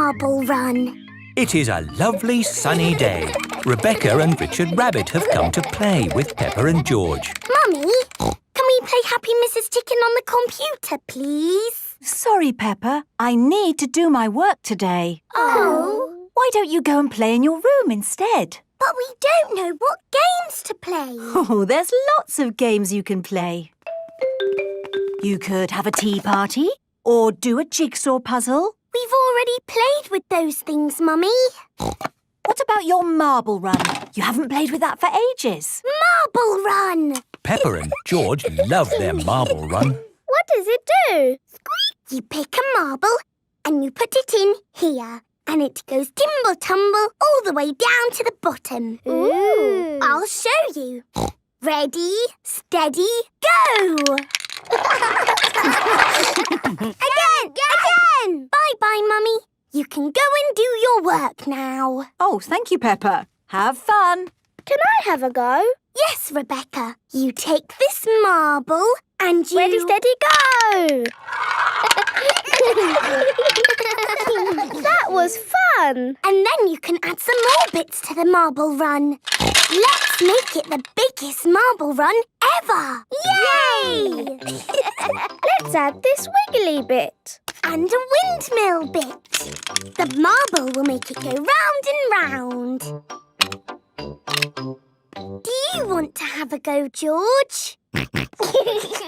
marble run. It is a lovely sunny day. Rebecca and Richard Rabbit have come to play with Peppa and George. Mummy, can we play Happy Mrs. Chicken on the computer, please? Sorry, Peppa. I need to do my work today. Oh. Why don't you go and play in your room instead? But we don't know what games to play. Oh, there's lots of games you can play. You could have a tea party or do a jigsaw puzzle. We've already played with those things, Mummy. What about your marble run? You haven't played with that for ages. Marble run! Peppa and George love their marble run. What does it do? Squeak! You pick a marble and you put it in here. And it goes timble-tumble all the way down to the bottom. Ooh. I'll show you. Ready, steady, go! Again! Bye-bye, Mummy. You can go and do your work now. Oh, thank you, Peppa. Have fun. Can I have a go? Yes, Rebecca. You take this marble and you... Ready, steady, go! That was fun. And then you can add some more bits to the marble run. Let's make it the biggest marble run ever. Yay! Let's add this wiggly bit. And a windmill bit. The marble will make it go round and round. Do you want to have a go, George?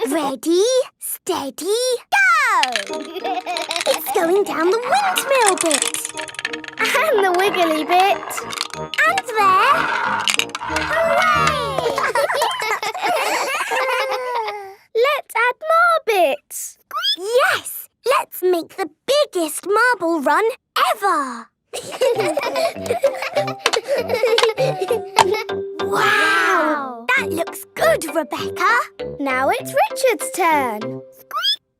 Ready, steady, go! It's going down the windmill bit. And the wiggly bit. And there. Hooray! Let's add more bits. Yes! Let's make the biggest marble run ever! Wow! That looks good, Rebecca. Now it's Richard's turn.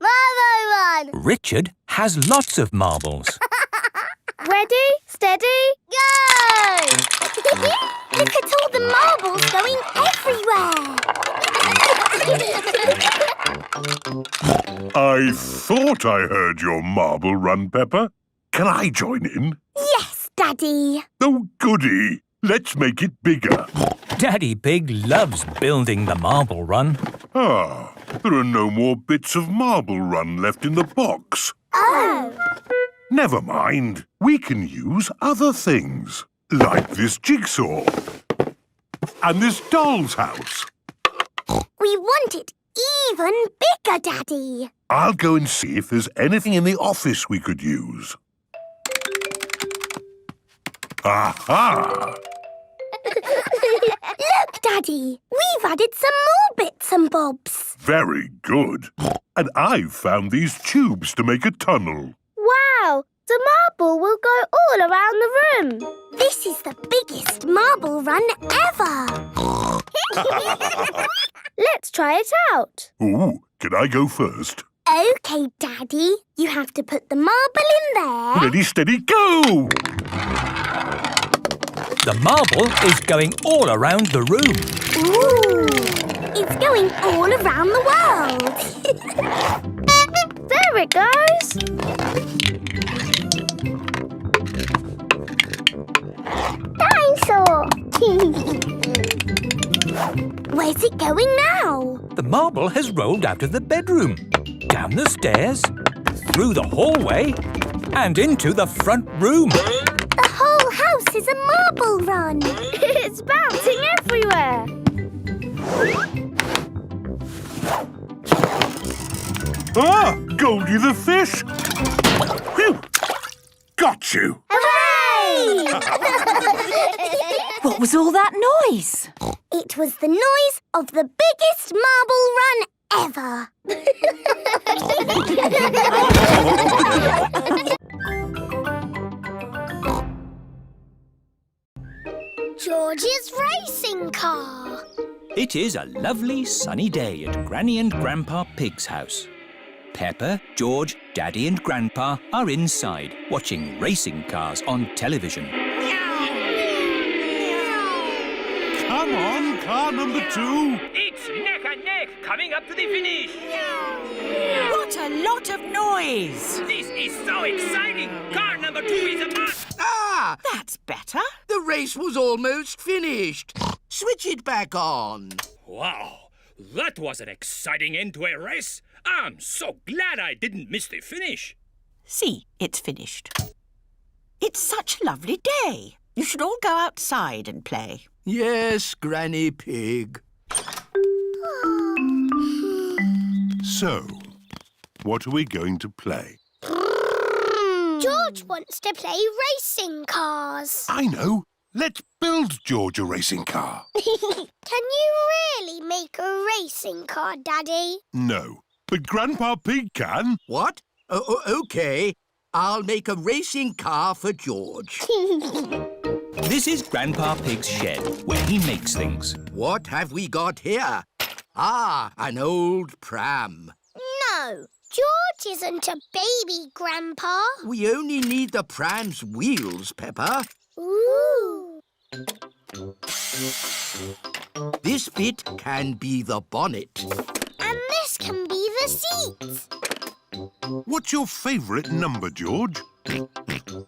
Marble run! Richard has lots of marbles. Ready, steady, Go! Look at all the marbles going everywhere. I thought I heard your marble run, Peppa. Can I join in? Yes, Daddy. Oh, goody. Let's make it bigger. Daddy Pig loves building the marble run. Ah, there are no more bits of marble run left in the box. Oh. Never mind. We can use other things, like this jigsaw and this doll's house. We want it even bigger, Daddy. I'll go and see if there's anything in the office we could use. Aha! Look, Daddy. We've added some more bits and bobs. Very good. And I've found these tubes to make a tunnel. Wow! The marble will go all around the room. This is the biggest marble run ever. Let's try it out. Ooh, can I go first? OK, Daddy. You have to put the marble in there. Ready, steady, go! The marble is going all around the room. Ooh! It's going all around the world. There it goes. Dinosaur! Where's it going now? The marble has rolled out of the bedroom, down the stairs, through the hallway, and into the front room. The whole house is a marble run. It's bouncing everywhere. Ah, Goldie the fish! Phew! Got you! Hooray! What was all that noise? It was the noise of the biggest marble run ever. George's racing car. It is a lovely sunny day at Granny and Grandpa Pig's house. Peppa, George, Daddy and Grandpa are inside watching racing cars on television. Come on, car number 2. It's neck and neck coming up to the finish. What a lot of noise. This is so exciting! Car number 2 is a must! Ah! That's better. The race was almost finished. Switch it back on. Wow, that was an exciting end to a race. I'm so glad I didn't miss the finish. See, it's finished. It's such a lovely day. You should all go outside and play. Yes, Granny Pig. So, what are we going to play? George wants to play racing cars. I know. Let's build George a racing car. Can you really make a racing car, Daddy? No, but Grandpa Pig can. What? Okay. I'll make a racing car for George. This is Grandpa Pig's shed, where he makes things. What have we got here? Ah, an old pram. No, George isn't a baby, Grandpa. We only need the pram's wheels, Peppa. Ooh. This bit can be the bonnet. And this can be the seats. What's your favourite number, George?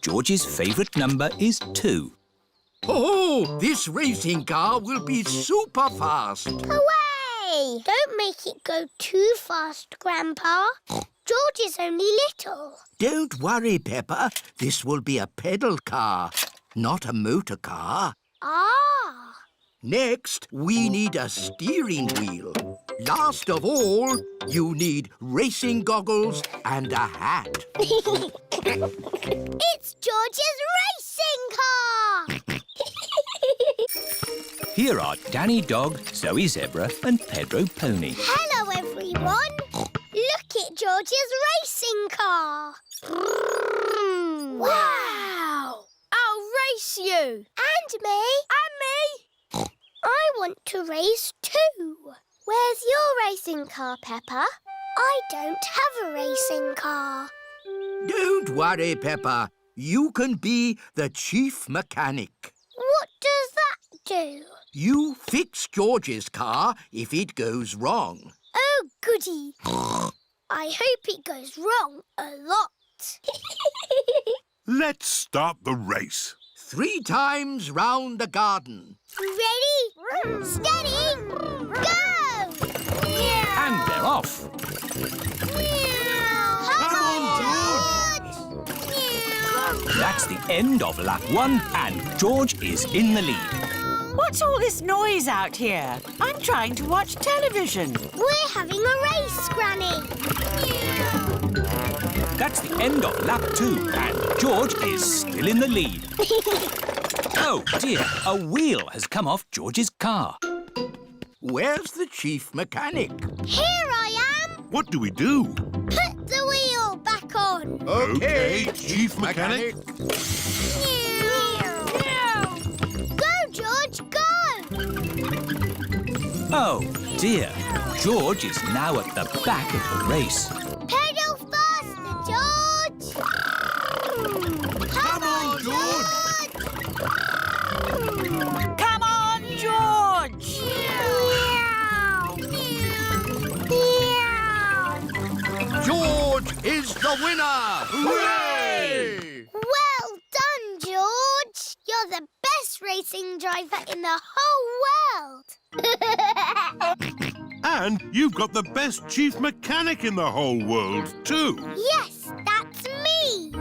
George's favourite number is 2. Oh, this racing car will be super fast. Hooray! Don't make it go too fast, Grandpa. George is only little. Don't worry, Peppa. This will be a pedal car, not a motor car. Ah! Next, we need a steering wheel. Last of all, you need racing goggles and a hat. It's George's racing car! Here are Danny Dog, Zoe Zebra and Pedro Pony. Hello, everyone. Look at George's racing car. Wow! I'll race you. And me. And me. I want to race too. Where's your racing car, Peppa? I don't have a racing car. Don't worry, Peppa. You can be the chief mechanic. What does that do? You fix George's car if it goes wrong. Oh, goody. I hope it goes wrong a lot. Let's start the race. 3 times round the garden. Ready, steady, go! And they're off. Come on, George! That's the end of lap 1 and George is in the lead. What's all this noise out here? I'm trying to watch television. We're having a race, Granny. That's the end of lap 2 and George is still in the lead. Oh dear, a wheel has come off George's car. Where's the chief mechanic? Here I am. What do we do? Put the wheel back on. OK, Chief Mechanic. Go, George, go! Oh dear, George is now at the back of the race. Pedal faster, George! Come on, George! Come on, George! George is the winner! Hooray! Well done, George! You're the best racing driver in the whole world! And you've got the best Chief Mechanic in the whole world, too. Yes, that's me!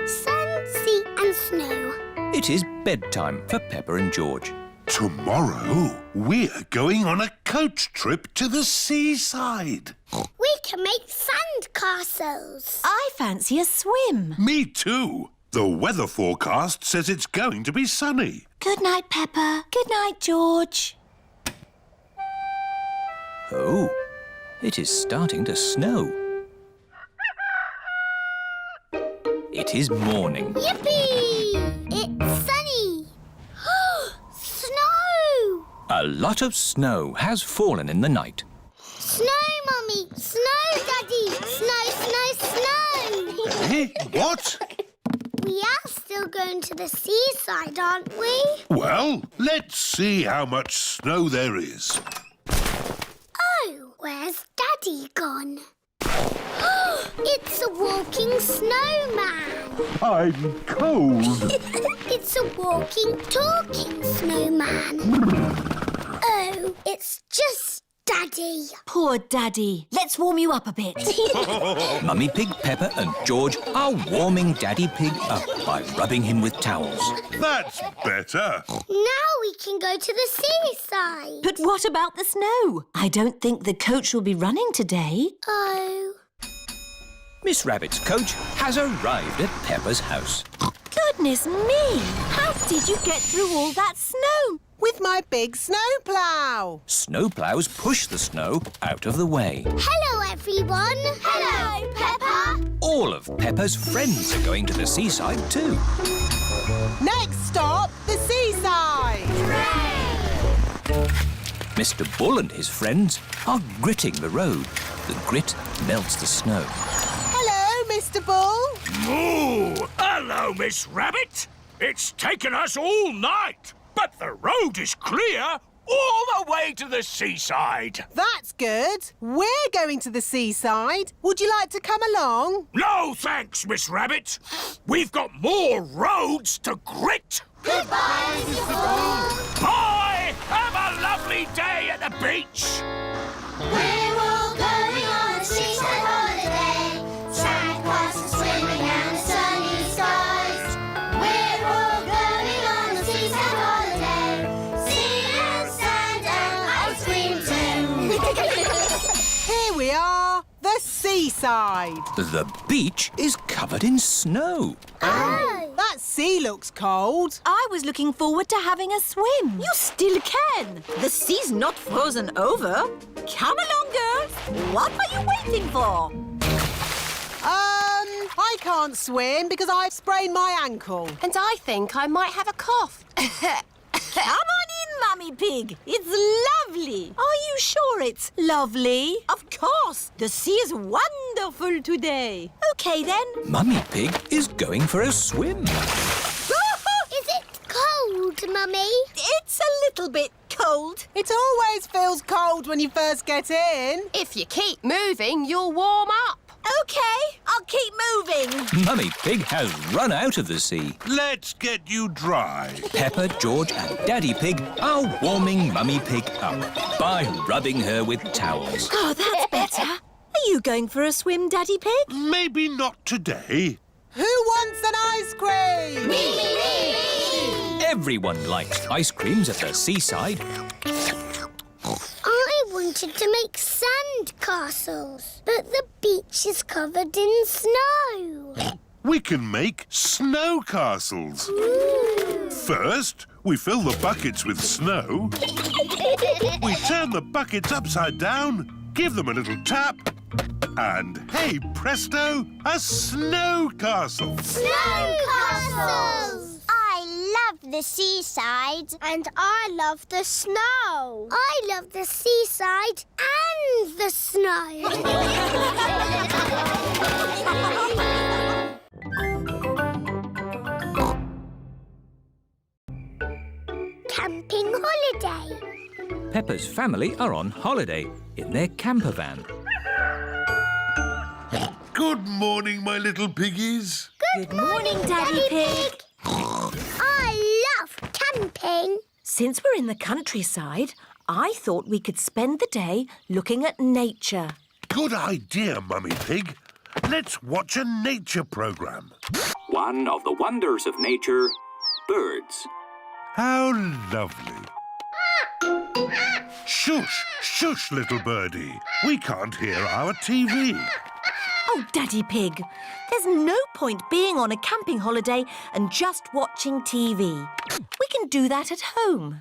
Sun, sea and snow. It is bedtime for Peppa and George. Tomorrow, we're going on a coach trip to the seaside. We can make sand castles. I fancy a swim. Me too. The weather forecast says it's going to be sunny. Good night, Peppa. Good night, George. Oh, it is starting to snow. It is morning. Yippee! It's sunny. Snow! A lot of snow has fallen in the night. Snow, Mummy! Snow, Daddy! Snow, snow, snow! Eh? What? We asked still going to the seaside, aren't we? Well, let's see how much snow there is. Oh, where's Daddy gone? It's a walking snowman. I'm cold. It's a walking, talking snowman. Oh, it's just Daddy. Poor Daddy. Let's warm you up a bit. Mummy Pig, Peppa and George are warming Daddy Pig up by rubbing him with towels. That's better. Now we can go to the seaside. But what about the snow? I don't think the coach will be running today. Oh. Miss Rabbit's coach has arrived at Peppa's house. Goodness me! How did you get through all that snow? With my big snowplow. Snowplows push the snow out of the way. Hello, everyone. Hello, Peppa. All of Peppa's friends are going to the seaside too. Next stop, the seaside. Mr. Bull and his friends are gritting the road. The grit melts the snow. Hello, Mr. Bull. Moo! Hello, Miss Rabbit. It's taken us all night, but the road is clear all the way to the seaside. That's good. We're going to the seaside. Would you like to come along? No, thanks, Miss Rabbit. We've got more roads to grit. Goodbye, Mr. Bull. Bye! Have a lovely day at the beach. We're all going on a seaside holiday. Sand castles swimming and sunny skies. We're all going on a seaside holiday. Sea and sand and ice cream too. Here we are, the seaside. The beach is covered in snow. Oh. That sea looks cold. I was looking forward to having a swim. You still can. The sea's not frozen over. Come along, girls. What are you waiting for? I can't swim because I've sprained my ankle. And I think I might have a cough. Come on in, Mummy Pig. It's lovely. Are you sure it's lovely? Of course. The sea is wonderful today. OK, then. Mummy Pig is going for a swim. Is it cold, Mummy? It's a little bit cold. It always feels cold when you first get in. If you keep moving, you'll warm up. OK, I'll keep moving. Mummy Pig has run out of the sea. Let's get you dry. Peppa, George and Daddy Pig are warming Mummy Pig up by rubbing her with towels. Oh, that's better. Are you going for a swim, Daddy Pig? Maybe not today. Who wants an ice cream? Me! Everyone likes ice creams at the seaside. I wanted to make sand castles, but the beach is covered in snow. We can make snow castles. First, we fill the buckets with snow. We turn the buckets upside down, give them a little tap, and hey presto, a snow castle. Snow castles! I love the seaside. And I love the snow. I love the seaside and the snow. Camping holiday. Peppa's family are on holiday in their camper van. Good morning, my little piggies. Good morning, Daddy Pig. I love camping. Since we're in the countryside, I thought we could spend the day looking at nature. Good idea, Mummy Pig. Let's watch a nature program. One of the wonders of nature, birds. How lovely. Shush, shush, little birdie. We can't hear our TV. Oh, Daddy Pig, there's no point being on a camping holiday and just watching TV. We can do that at home.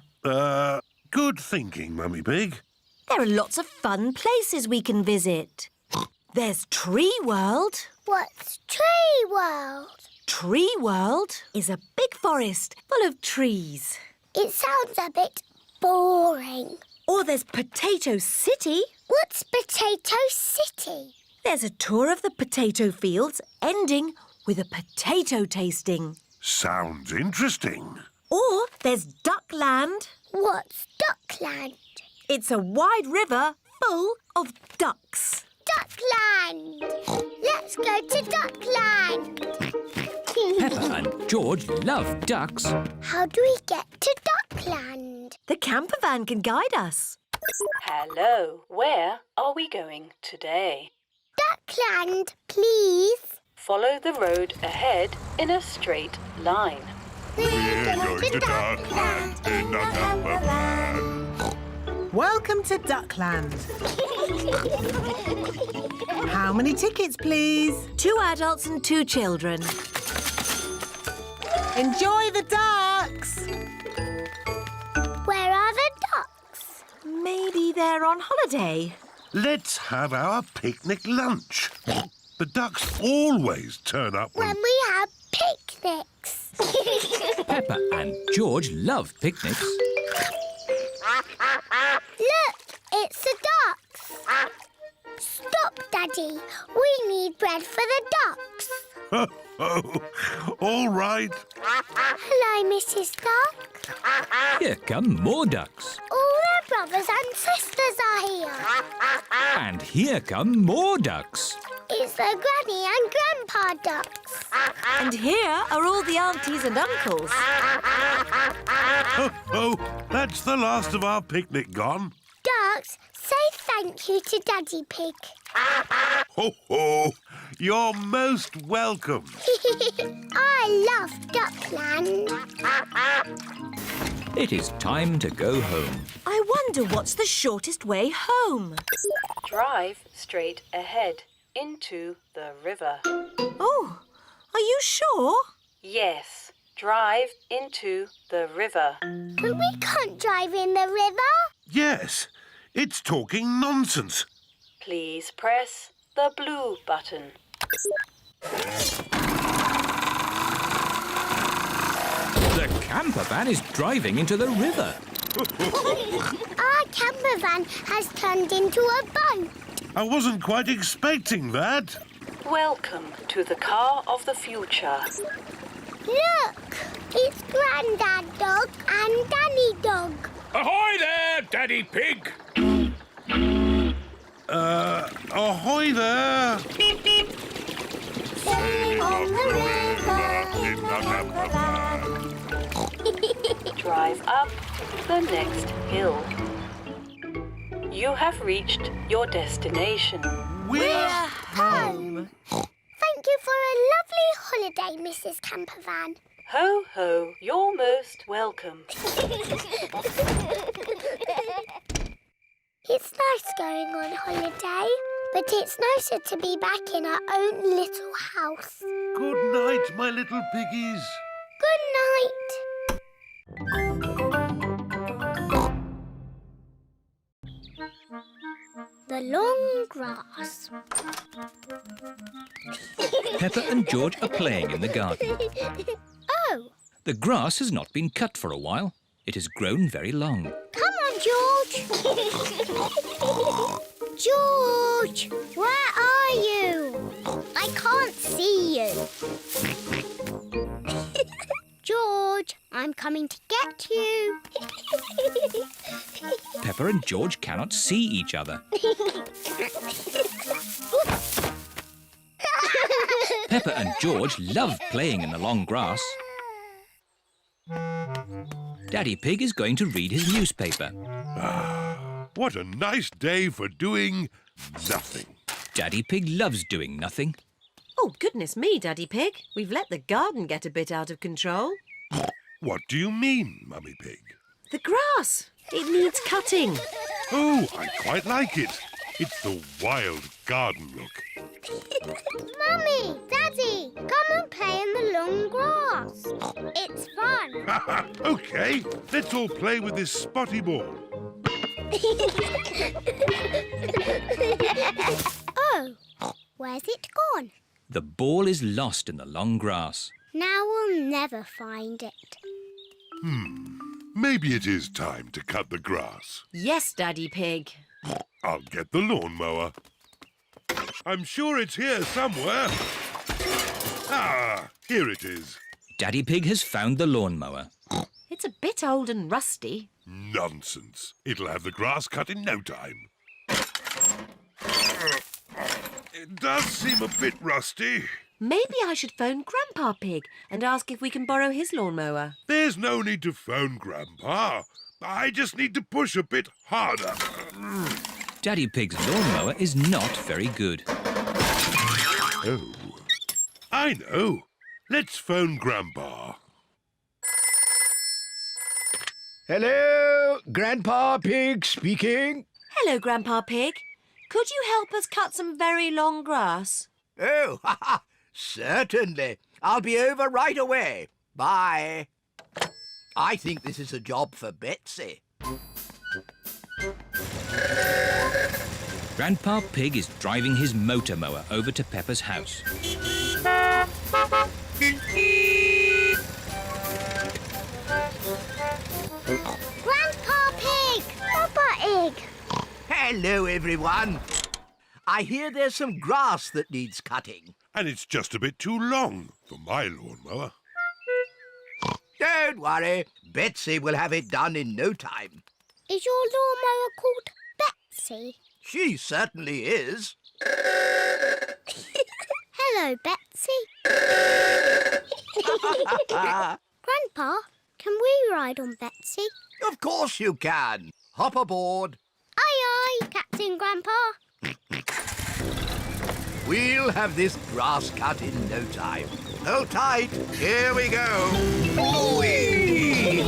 Good thinking, Mummy Pig. There are lots of fun places we can visit. There's Tree World. What's Tree World? Tree World is a big forest full of trees. It sounds a bit boring. Or there's Potato City. What's Potato City? There's a tour of the potato fields ending with a potato tasting. Sounds interesting. Or there's Duckland. What's Duckland? It's a wide river full of ducks. Duckland! Let's go to Duckland! Peppa and George love ducks. How do we get to Duckland? The camper van can guide us. Hello, where are we going today? Duckland, please. Follow the road ahead in a straight line. We're going to Duckland in a camper van. Welcome to Duckland. How many tickets, please? 2 adults and 2 children. Enjoy the ducks. Where are the ducks? Maybe they're on holiday. Let's have our picnic lunch. The ducks always turn up When we have picnics. Peppa and George love picnics. Look, it's the ducks. Stop, Daddy. We need bread for the ducks. All right. Hello, Mrs. Duck. Here come more ducks. All their brothers and sisters are here. And here come more ducks. It's the Granny and Grandpa ducks. And here are all the aunties and uncles. Oh, that's the last of our picnic gone. Ducks, say thank you to Daddy Pig. Ho, ho. You're most welcome. I love Duckland. It is time to go home. I wonder what's the shortest way home. Drive straight ahead into the river. Oh, are you sure? Yes, drive into the river. But we can't drive in the river. Yes, it's talking nonsense. Please press the blue button. The camper van is driving into the river. Our camper van has turned into a boat. I wasn't quite expecting that. Welcome to the car of the future. Look, it's Grandad Dog and Danny Dog. Ahoy there, Daddy Pig! Ahoy there. Sailing on the river in the camper van. Drive up the next hill. You have reached your destination. We're home. Thank you for a lovely holiday, Mrs. Campervan. Ho, ho, you're most welcome. It's nice going on holiday, but it's nicer to be back in our own little house. Good night, my little piggies. Good night. The long grass. Peppa and George are playing in the garden. Oh, The grass has not been cut for a while. It has grown very long. come on, George. George, where are you? I can't see you. George, I'm coming to get you. Peppa and George cannot see each other. Peppa and George love playing in the long grass. Daddy Pig is going to read his newspaper. What a nice day for doing nothing. Daddy Pig loves doing nothing. Oh, goodness me, Daddy Pig. We've let the garden get a bit out of control. What do you mean, Mummy Pig? The grass. It needs cutting. Oh, I quite like it. It's the wild garden look. Mummy, Daddy, come and play in the long grass. It's fun. OK, let's all play with this spotty ball. Oh, where's it gone? The ball is lost in the long grass. Now we'll never find it. Maybe it is time to cut the grass. Yes, Daddy Pig. I'll get the lawnmower. I'm sure it's here somewhere. Ah, here it is. Daddy Pig has found the lawnmower. It's a bit old and rusty. Nonsense. It'll have the grass cut in no time. It does seem a bit rusty. Maybe I should phone Grandpa Pig and ask if we can borrow his lawnmower. There's no need to phone Grandpa. I just need to push a bit harder. Daddy Pig's lawnmower is not very good. Oh, I know. Let's phone Grandpa. Hello, Grandpa Pig speaking. Hello, Grandpa Pig. Could you help us cut some very long grass? Oh, certainly. I'll be over right away. Bye. I think this is a job for Betsy. Grandpa Pig is driving his motor mower over to Peppa's house. Grandpa Pig! Peppa Pig! Hello, everyone. I hear there's some grass that needs cutting. And it's just a bit too long for my lawnmower. Don't worry. Betsy will have it done in no time. Is your lawnmower called Betsy? She certainly is. Hello, Betsy. Grandpa, can we ride on Betsy? Of course you can. Hop aboard. Aye, aye, Captain Grandpa. We'll have this grass cut in no time. Hold tight. Here we go. Whee!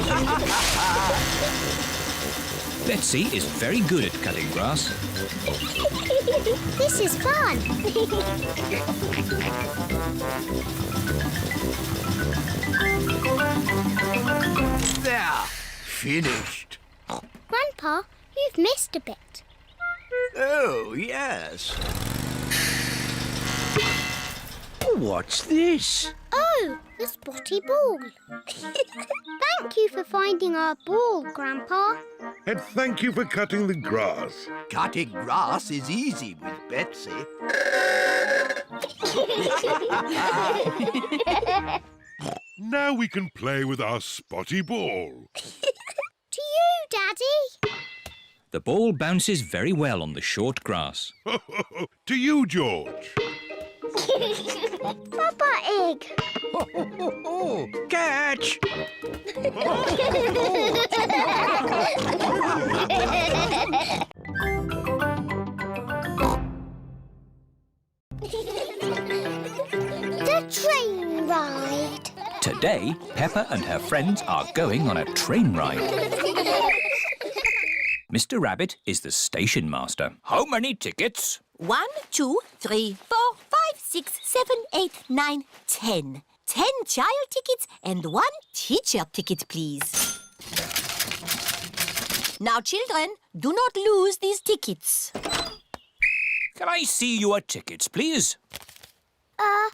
Betsy is very good at cutting grass. This is fun. There. Finished. Grandpa, you've missed a bit. Oh, yes. What's this? Oh, the spotty ball. Thank you for finding our ball, Grandpa. And thank you for cutting the grass. Cutting grass is easy with Betsy. Now we can play with our spotty ball. To you, Daddy. The ball bounces very well on the short grass. To you, George. Peppa Pig. Catch! The train ride. Today, Peppa and her friends are going on a train ride. Mr. Rabbit is the station master. How many tickets? 1, 2, 3, 4, 5, 6, 7, 8, 9, 10. 10 child tickets and 1 teacher ticket, please. Now, children, do not lose these tickets. Can I see your tickets, please? I've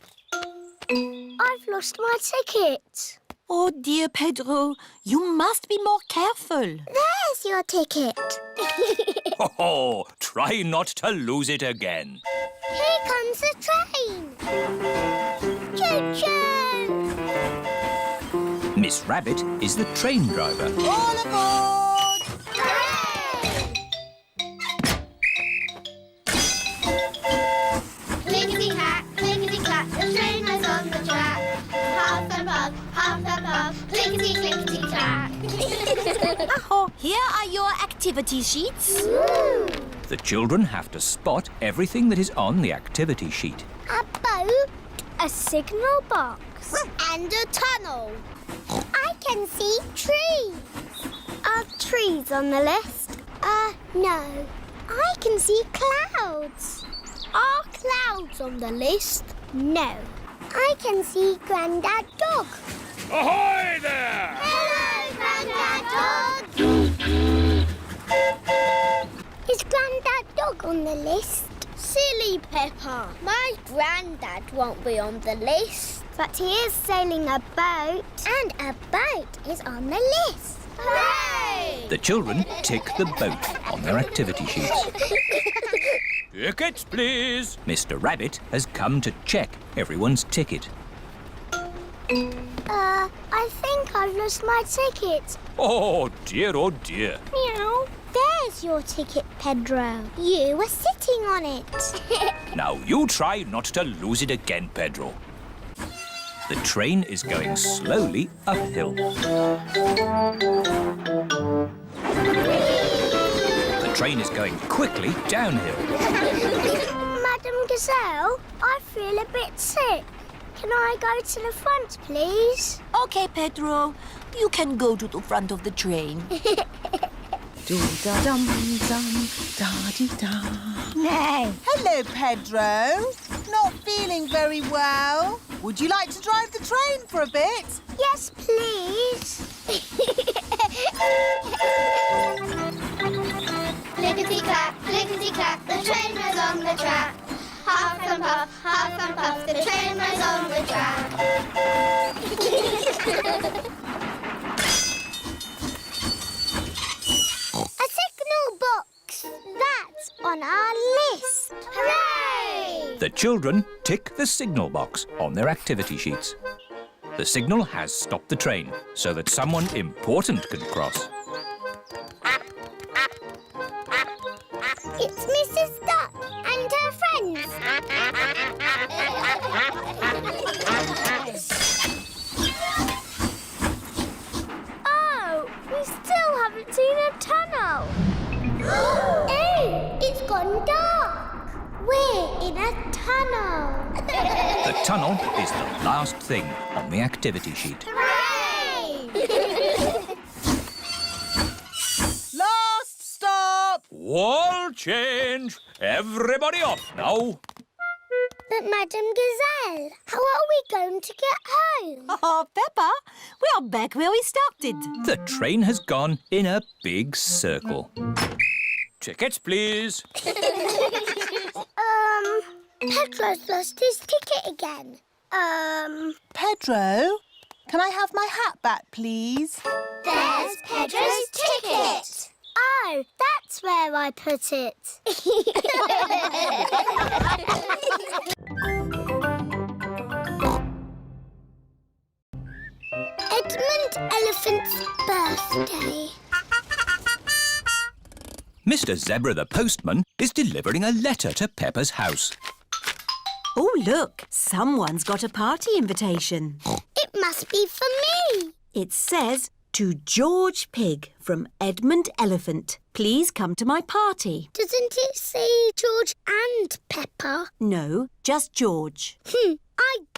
lost my ticket. Oh, dear Pedro, you must be more careful. There's your ticket. Oh, try not to lose it again. Here comes the train. Choo-choo. Miss Rabbit is the train driver. All aboard! Hooray! Clickety-clack, clickety-clack, the train is on the track. Half the puff, clickety-clickety-clack. Oh, here are your activity sheets. The children have to spot everything that is on the activity sheet. A boat, a signal box, and a tunnel. I can see trees. Are trees on the list? No. I can see clouds. Are clouds on the list? No. I can see Grandad Dog. Ahoy there! Hello, Grandad Dog. Is Grandad Dog on the list? Silly Peppa. My Grandad won't be on the list. But he is sailing a boat. And a boat is on the list. Hooray! The children tick the boat on their activity sheets. Tickets, please. Mr. Rabbit has come to check everyone's ticket. I think I've lost my ticket. Oh, dear, oh, dear. Meow. There's your ticket, Pedro. You were sitting on it. Now, you try not to lose it again, Pedro. The train is going slowly uphill. The train is going quickly downhill. Madam Gazelle, I feel a bit sick. Can I go to the front, please? OK, Pedro. You can go to the front of the train. Do-da-dum-dum-da-dee-da. Nay. Hello, Pedro. Not feeling very well. Would you like to drive the train for a bit? Yes, please. Clickety-clack, clickety-clack, the train was on the track. Huff and puff, the train was on the track. A signal box. That's on our list. Hooray! The children tick the signal box on their activity sheets. The signal has stopped the train so that someone important can cross. It's Mrs. Duck and her friends. Oh, we still haven't seen a tunnel. Oh, it's gone dark. We're in a tunnel. The tunnel is the last thing on the activity sheet. Hooray! Last stop! Wall change! Everybody off now! But Madam Gazelle, how are we going to get home? Oh, Peppa, we are back where we started. The train has gone in a big circle. Tickets, please. Pedro's lost his ticket again. Pedro, can I have my hat back, please? There's Pedro's ticket. Oh, that's where I put it. Edmund Elephant's birthday. Mr. Zebra the postman is delivering a letter to Peppa's house. Oh, look, someone's got a party invitation. It must be for me. It says, to George Pig from Edmund Elephant. Please come to my party. Doesn't it say George and Peppa? No, just George. I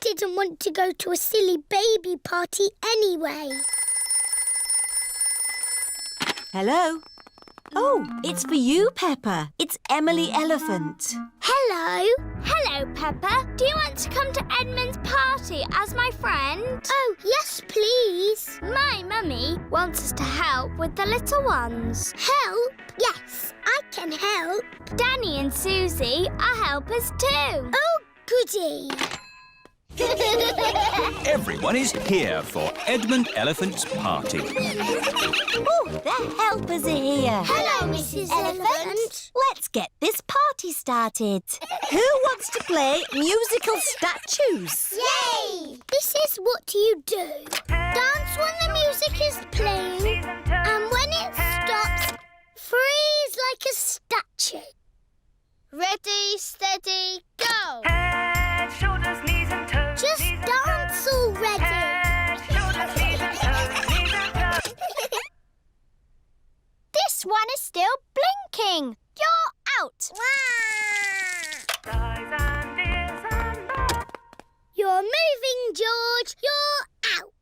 didn't want to go to a silly baby party anyway. Hello? Oh, it's for you, Peppa. It's Emily Elephant. Hello. Hello, Peppa. Do you want to come to Edmund's party as my friend? Oh, yes, please. My mummy wants us to help with the little ones. Help? Yes, I can help. Danny and Susie are helpers too. Oh, goody. Everyone is here for Edmund Elephant's party. Oh, the helpers are here. Hello, Mrs. Elephant. Let's get this party started. Who wants to play musical statues? Yay! This is what you do. Dance when the music is playing, and when it stops, freeze like a statue. Ready, steady, go! Head, shoulders, knees and toes. Just dance already. Head, shoulders, knees and toes. Knees and toes. This one is still blinking. You're out. Eyes and ears and mouth. You're moving, George. You're out.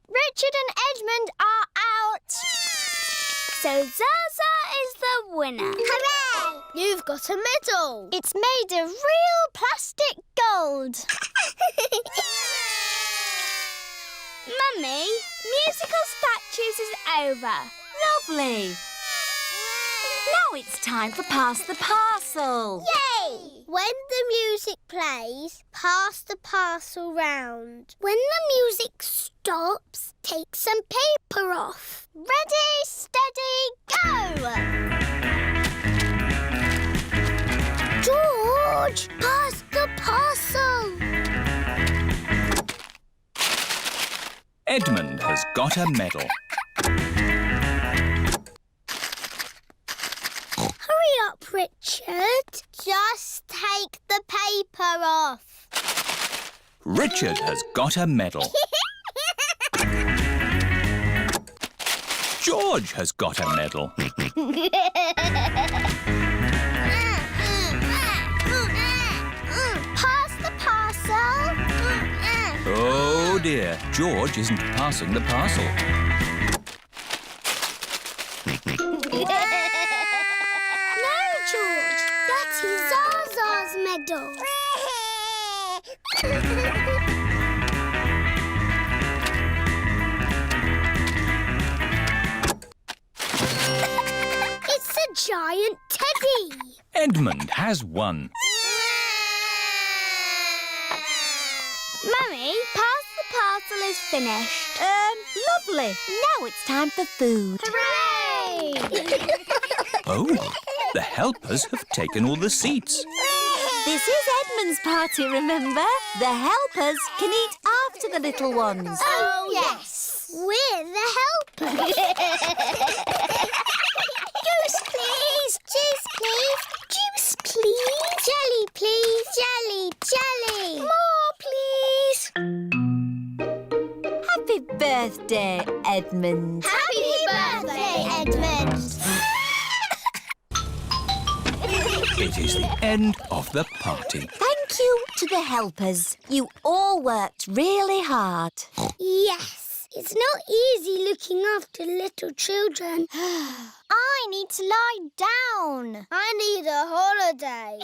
Richard and Edmund are out. So Zaza is the winner. Hooray! You've got a medal. It's made of real plastic gold. Mummy, musical statues is over. Lovely. Now it's time for Pass the Parcel. Yay! When the music plays, pass the parcel round. When the music stops, take some paper off. Ready, steady, go! George, pass the parcel. Edmund has got a medal. Hurry up, Richard. Just take the paper off. Richard has got a medal. George has got a medal. Pass the parcel. Oh dear, George isn't passing the parcel. No, George. That is Zaza's medal. It's a giant teddy. Edmund has won. Mummy, pass the parcel is finished. Lovely. Now it's time for food. Hooray! Oh, the helpers have taken all the seats. This is Edmund's party, remember? The helpers can eat after the little ones. Oh, yes. We're the helpers. Juice, please. Juice, please. Juice, please. Jelly, please. Jelly, jelly. More, please. Happy birthday, Edmund. Happy birthday, Edmund. It is the end of the party. Thank you to the helpers. You all worked really hard. Yes. It's not easy looking after little children. I need to lie down. I need a holiday.